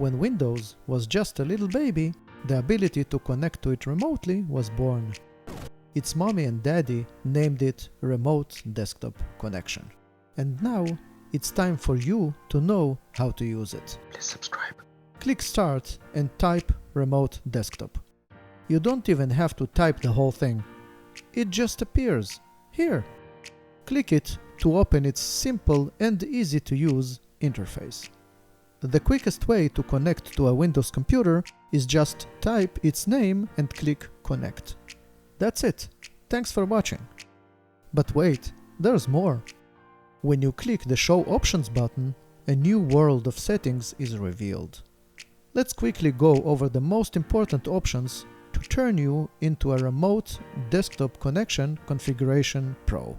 When Windows was just a little baby, the ability to connect to it remotely was born. Its mommy and daddy named it Remote Desktop Connection. And now it's time for you to know how to use it. Please subscribe. Click Start and type Remote Desktop. You don't even have to type the whole thing. It just appears here. Click it to open its simple and easy to use interface. The quickest way to connect to a Windows computer is just type its name and click Connect. That's it. Thanks for watching. But wait, there's more. When you click the Show Options button, a new world of settings is revealed. Let's quickly go over the most important options to turn you into a Remote Desktop Connection Configuration Pro.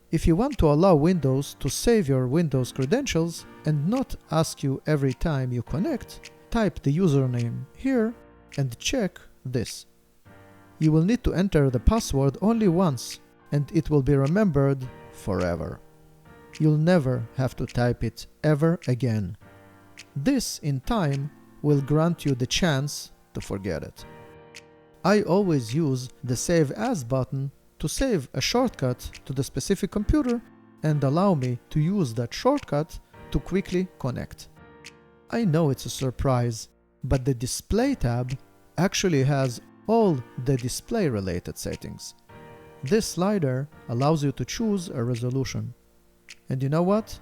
If you want to allow Windows to save your Windows credentials and not ask you every time you connect, type the username here and check this. You will need to enter the password only once, and it will be remembered forever. You'll never have to type it ever again. This, in time, will grant you the chance to forget it. I always use the Save As button to save a shortcut to the specific computer and allow me to use that shortcut to quickly connect. I know it's a surprise, but the Display tab actually has all the display-related settings. This slider allows you to choose a resolution. And you know what?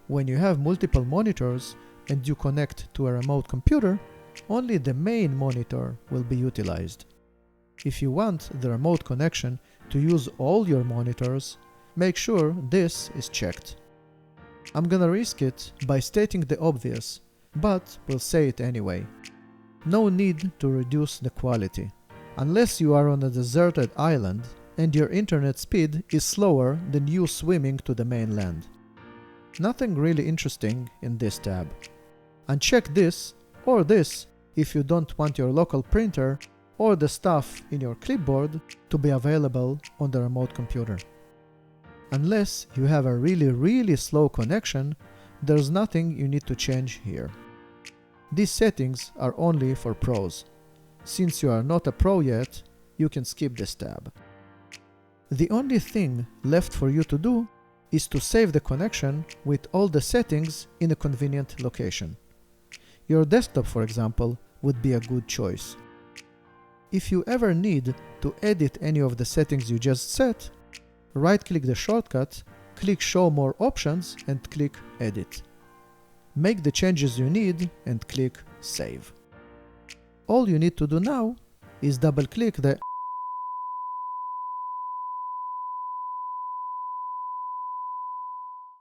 When you have multiple monitors and you connect to a remote computer, only the main monitor will be utilized. If you want the remote connection to use all your monitors, make sure this is checked. I'm gonna risk it by stating the obvious, but we'll say it anyway. No need to reduce the quality, unless you are on a deserted island and your internet speed is slower than you swimming to the mainland. Nothing really interesting in this tab. Uncheck this or this if you don't want your local printer or the stuff in your clipboard to be available on the remote computer. Unless you have a really slow connection, there's nothing you need to change here. These settings are only for pros. Since you are not a pro yet, you can skip this tab. The only thing left for you to do is to save the connection with all the settings in a convenient location. Your desktop, for example, would be a good choice. If you ever need to edit any of the settings you just set, right-click the shortcut, click Show More Options and click Edit. Make the changes you need and click Save. All you need to do now is double-click the